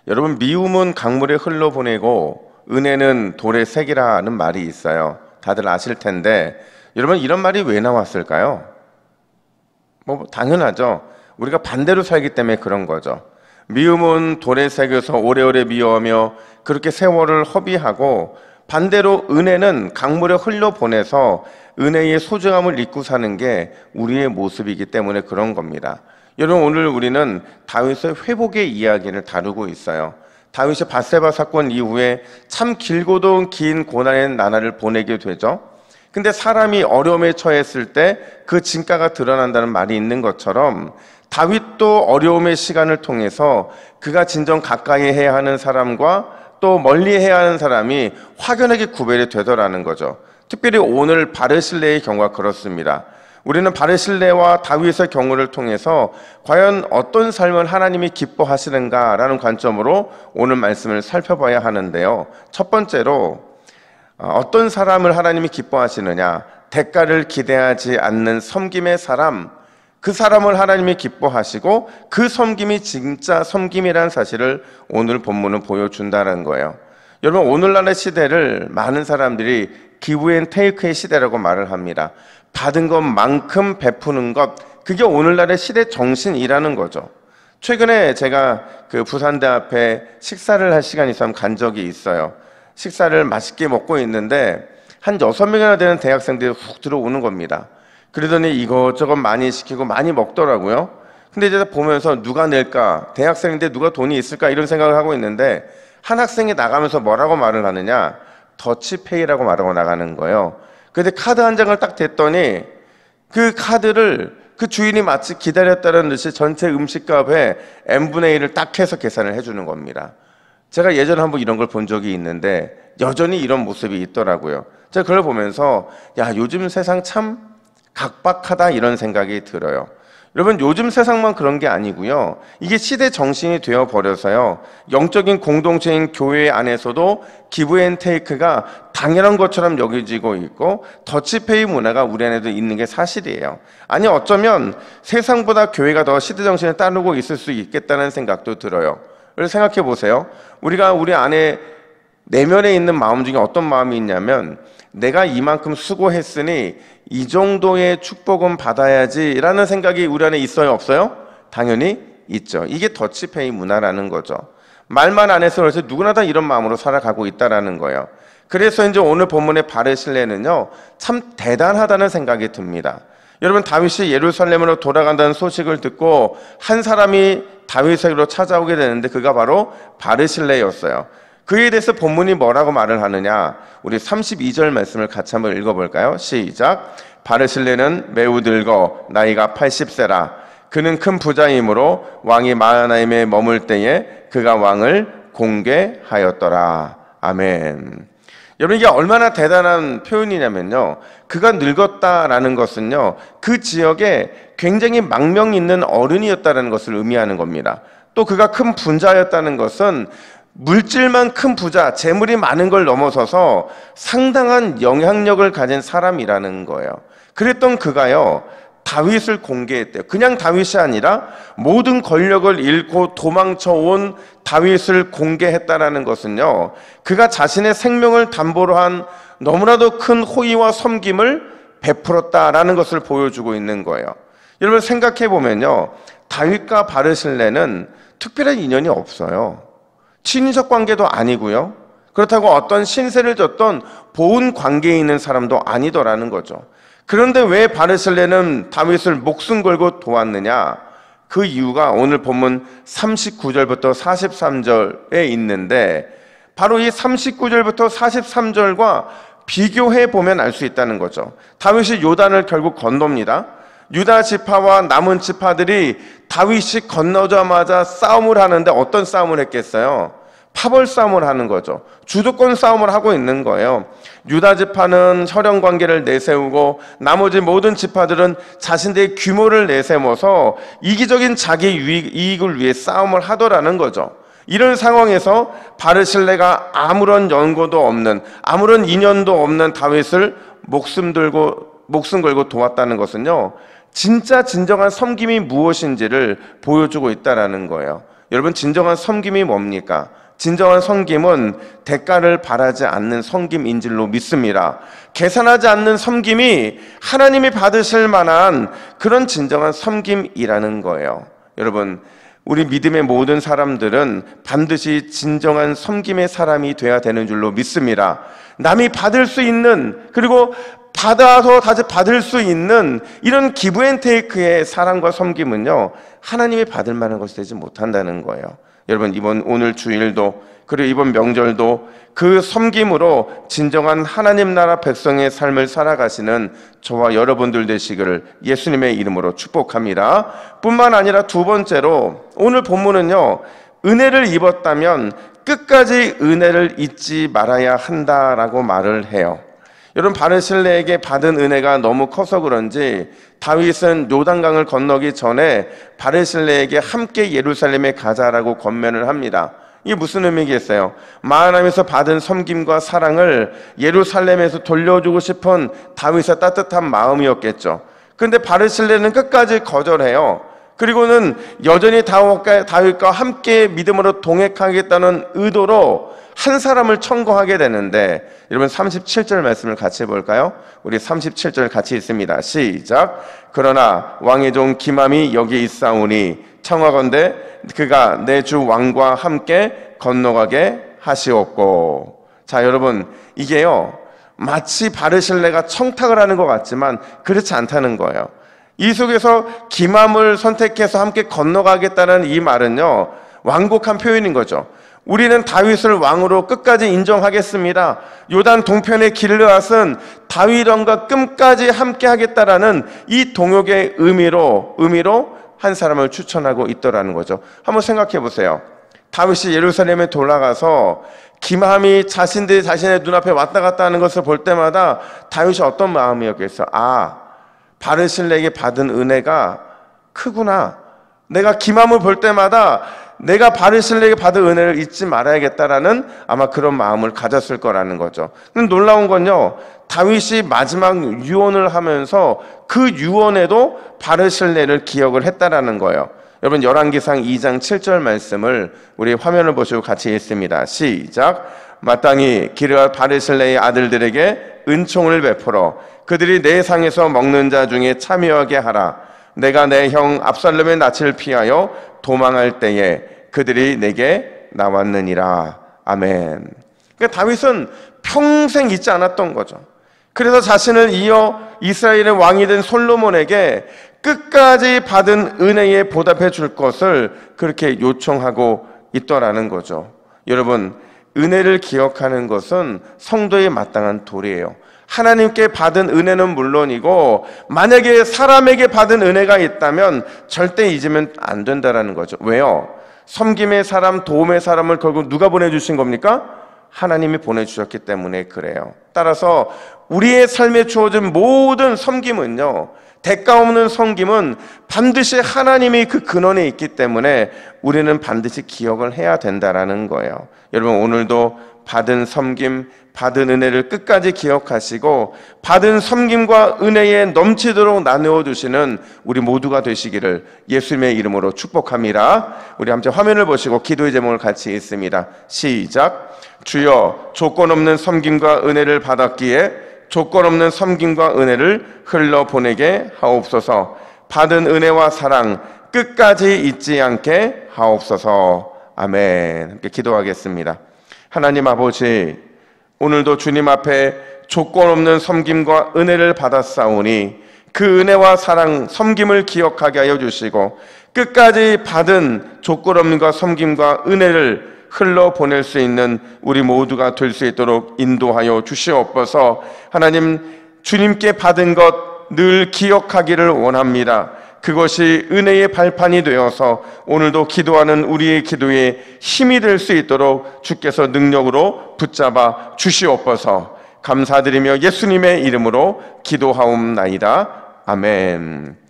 여러분, 미움은 강물에 흘러보내고 은혜는 돌에 새기라는 말이 있어요. 다들 아실 텐데, 여러분, 이런 말이 왜 나왔을까요? 당연하죠. 우리가 반대로 살기 때문에 그런 거죠. 미움은 돌에 새겨서 오래오래 미워하며 그렇게 세월을 허비하고, 반대로 은혜는 강물에 흘려보내서 은혜의 소중함을 잊고 사는 게 우리의 모습이기 때문에 그런 겁니다. 여러분, 오늘 우리는 다윗의 회복의 이야기를 다루고 있어요. 다윗이 밧세바 사건 이후에 참 길고도 긴 고난의 나날을 보내게 되죠. 근데 사람이 어려움에 처했을 때 그 진가가 드러난다는 말이 있는 것처럼, 다윗도 어려움의 시간을 통해서 그가 진정 가까이 해야 하는 사람과 또 멀리 해야 하는 사람이 확연하게 구별이 되더라는 거죠. 특별히 오늘 바르실레의 경우가 그렇습니다. 우리는 바르실레와 다윗의 경우를 통해서 과연 어떤 삶을 하나님이 기뻐하시는가라는 관점으로 오늘 말씀을 살펴봐야 하는데요. 첫 번째로, 어떤 사람을 하나님이 기뻐하시느냐, 대가를 기대하지 않는 섬김의 사람, 그 사람을 하나님이 기뻐하시고 그 섬김이 진짜 섬김이라는 사실을 오늘 본문은 보여준다는 거예요. 여러분, 오늘날의 시대를 많은 사람들이 기브 앤 테이크의 시대라고 말을 합니다. 받은 것만큼 베푸는 것, 그게 오늘날의 시대 정신이라는 거죠. 최근에 제가 그 부산대 앞에 식사를 할 시간이 있으면 간 적이 있어요. 식사를 맛있게 먹고 있는데 한 6명이나 되는 대학생들이 훅 들어오는 겁니다. 그러더니 이것저것 많이 시키고 많이 먹더라고요. 근데 이제 보면서 누가 낼까? 대학생인데 누가 돈이 있을까? 이런 생각을 하고 있는데, 한 학생이 나가면서 뭐라고 말을 하느냐? 더치페이라고 말하고 나가는 거예요. 근데 카드 한 장을 딱 댔더니 그 카드를 그 주인이 마치 기다렸다는 듯이 전체 음식값의 n분의 1을 딱 해서 계산을 해주는 겁니다. 제가 예전에 한번 이런 걸 본 적이 있는데 여전히 이런 모습이 있더라고요. 제가 그걸 보면서 야, 요즘 세상 참 각박하다, 이런 생각이 들어요. 여러분, 요즘 세상만 그런 게 아니고요. 이게 시대 정신이 되어버려서요. 영적인 공동체인 교회 안에서도 기브 앤 테이크가 당연한 것처럼 여겨지고 있고, 더치페이 문화가 우리 안에도 있는 게 사실이에요. 아니, 어쩌면 세상보다 교회가 더 시대 정신을 따르고 있을 수 있겠다는 생각도 들어요. 그래서 생각해 보세요. 우리가 우리 안에 내면에 있는 마음 중에 어떤 마음이 있냐면, 내가 이만큼 수고했으니 이 정도의 축복은 받아야지 라는 생각이 우리 안에 있어요, 없어요? 당연히 있죠. 이게 더치페이 문화라는 거죠. 말만 안 해서 그래서 누구나 다 이런 마음으로 살아가고 있다라는 거예요. 그래서 이제 오늘 본문의 바르실레는요, 참 대단하다는 생각이 듭니다. 여러분, 다윗이 예루살렘으로 돌아간다는 소식을 듣고 한 사람이 다윗에게로 찾아오게 되는데, 그가 바로 바르실레였어요. 그에 대해서 본문이 뭐라고 말을 하느냐, 우리 32절 말씀을 같이 한번 읽어볼까요? 시작. 바르실레는 매우 늙어 나이가 80세라. 그는 큰 부자이므로 왕이 마하나임에 머물 때에 그가 왕을 공개하였더라. 아멘. 여러분, 이게 얼마나 대단한 표현이냐면요, 그가 늙었다라는 것은요, 그 지역에 굉장히 망명 있는 어른이었다는 것을 의미하는 겁니다. 또 그가 큰 부자였다는 것은 물질만 큰 부자, 재물이 많은 걸 넘어서서 상당한 영향력을 가진 사람이라는 거예요. 그랬던 그가요, 다윗을 공개했대요. 그냥 다윗이 아니라 모든 권력을 잃고 도망쳐온 다윗을 공개했다라는 것은요, 그가 자신의 생명을 담보로 한 너무나도 큰 호의와 섬김을 베풀었다라는 것을 보여주고 있는 거예요. 여러분, 생각해 보면요, 다윗과 바르실레는 특별한 인연이 없어요. 친인척 관계도 아니고요. 그렇다고 어떤 신세를 졌던 보은 관계에 있는 사람도 아니더라는 거죠. 그런데 왜 바르실레는 다윗을 목숨 걸고 도왔느냐? 그 이유가 오늘 본문 39절부터 43절에 있는데, 바로 이 39절부터 43절과 비교해 보면 알 수 있다는 거죠. 다윗이 요단을 결국 건넙니다. 유다 지파와 남은 지파들이 다윗이 건너자마자 싸움을 하는데 어떤 싸움을 했겠어요? 파벌 싸움을 하는 거죠. 주도권 싸움을 하고 있는 거예요. 유다 지파는 혈연 관계를 내세우고 나머지 모든 지파들은 자신들의 규모를 내세워서 이기적인 자기 이익을 위해 싸움을 하더라는 거죠. 이런 상황에서 바르실레가 아무런 연고도 없는, 아무런 인연도 없는 다윗을 목숨 걸고 도왔다는 것은요, 진짜 진정한 섬김이 무엇인지를 보여주고 있다는 거예요. 여러분, 진정한 섬김이 뭡니까? 진정한 섬김은 대가를 바라지 않는 섬김인 줄로 믿습니다. 계산하지 않는 섬김이 하나님이 받으실 만한 그런 진정한 섬김이라는 거예요. 여러분, 우리 믿음의 모든 사람들은 반드시 진정한 섬김의 사람이 돼야 되는 줄로 믿습니다. 남이 받을 수 있는, 그리고 받아서 다시 받을 수 있는 이런 기브앤테이크의 사랑과 섬김은요, 하나님이 받을 만한 것이 되지 못한다는 거예요. 여러분, 오늘 주일도, 그리고 이번 명절도 그 섬김으로 진정한 하나님 나라 백성의 삶을 살아가시는 저와 여러분들 되시기를 예수님의 이름으로 축복합니다. 뿐만 아니라 두 번째로, 오늘 본문은요, 은혜를 입었다면 끝까지 은혜를 잊지 말아야 한다라고 말을 해요. 여러분, 바르실레에게 받은 은혜가 너무 커서 그런지 다윗은 요단강을 건너기 전에 바르실레에게 함께 예루살렘에 가자라고 권면을 합니다. 이게 무슨 의미겠어요? 마하나임에서 받은 섬김과 사랑을 예루살렘에서 돌려주고 싶은 다윗의 따뜻한 마음이었겠죠. 그런데 바르실레는 끝까지 거절해요. 그리고는 여전히 다윗과 함께 믿음으로 동행하겠다는 의도로 한 사람을 청구하게 되는데, 여러분 37절 말씀을 같이 볼까요? 우리 37절 같이 읽습니다. 시작. 그러나 왕의 종 기맘이 여기 있사오니 청하건대 그가 내 주 왕과 함께 건너가게 하시옵고. 자, 여러분, 이게요, 마치 바르실레가 청탁을 하는 것 같지만 그렇지 않다는 거예요. 이 속에서 기맘을 선택해서 함께 건너가겠다는 이 말은요, 완곡한 표현인 거죠. 우리는 다윗을 왕으로 끝까지 인정하겠습니다. 요단 동편의 길르앗은 다윗 왕과 끝까지 함께 하겠다라는 이 동역의 의미로 한 사람을 추천하고 있더라는 거죠. 한번 생각해 보세요. 다윗이 예루살렘에 돌아가서 기맘이 자신의 눈앞에 왔다 갔다 하는 것을 볼 때마다 다윗이 어떤 마음이었겠어요? 바르실레에게 받은 은혜가 크구나. 내가 기맘을 볼 때마다 내가 바르실레에게 받은 은혜를 잊지 말아야겠다라는 아마 그런 마음을 가졌을 거라는 거죠. 근데 놀라운 건요, 다윗이 마지막 유언을 하면서 그 유언에도 바르실레를 기억을 했다라는 거예요. 여러분, 열왕기상 2장 7절 말씀을 우리 화면을 보시고 같이 읽습니다. 시작. 마땅히 기르앗 바르실레의 아들들에게 은총을 베풀어 그들이 내 상에서 먹는 자 중에 참여하게 하라. 내가 내 형 압살롬의 낯을 피하여 도망할 때에 그들이 내게 나왔느니라. 아멘. 그러니까 다윗은 평생 잊지 않았던 거죠. 그래서 자신을 이어 이스라엘의 왕이 된 솔로몬에게 끝까지 받은 은혜에 보답해 줄 것을 그렇게 요청하고 있더라는 거죠. 여러분, 은혜를 기억하는 것은 성도의 마땅한 도리예요. 하나님께 받은 은혜는 물론이고, 만약에 사람에게 받은 은혜가 있다면 절대 잊으면 안 된다는 거죠. 왜요? 섬김의 사람, 도움의 사람을 결국 누가 보내주신 겁니까? 하나님이 보내주셨기 때문에 그래요. 따라서 우리의 삶에 주어진 모든 섬김은요, 대가 없는 섬김은 반드시 하나님이 그 근원에 있기 때문에 우리는 반드시 기억을 해야 된다는 거예요. 여러분, 오늘도 받은 섬김, 받은 은혜를 끝까지 기억하시고 받은 섬김과 은혜에 넘치도록 나누어 주시는 우리 모두가 되시기를 예수님의 이름으로 축복합니다. 우리 함께 화면을 보시고 기도의 제목을 같이 읽습니다. 시작. 주여, 조건 없는 섬김과 은혜를 받았기에 조건 없는 섬김과 은혜를 흘러보내게 하옵소서. 받은 은혜와 사랑 끝까지 잊지 않게 하옵소서. 아멘. 함께 기도하겠습니다. 하나님 아버지, 오늘도 주님 앞에 조건 없는 섬김과 은혜를 받았사오니 그 은혜와 사랑, 섬김을 기억하게 하여 주시고 끝까지 받은 조건 없는 섬김과 은혜를 흘러보낼 수 있는 우리 모두가 될 수 있도록 인도하여 주시옵소서. 하나님, 주님께 받은 것 늘 기억하기를 원합니다. 그것이 은혜의 발판이 되어서 오늘도 기도하는 우리의 기도에 힘이 될 수 있도록 주께서 능력으로 붙잡아 주시옵소서. 감사드리며 예수님의 이름으로 기도하옵나이다. 아멘.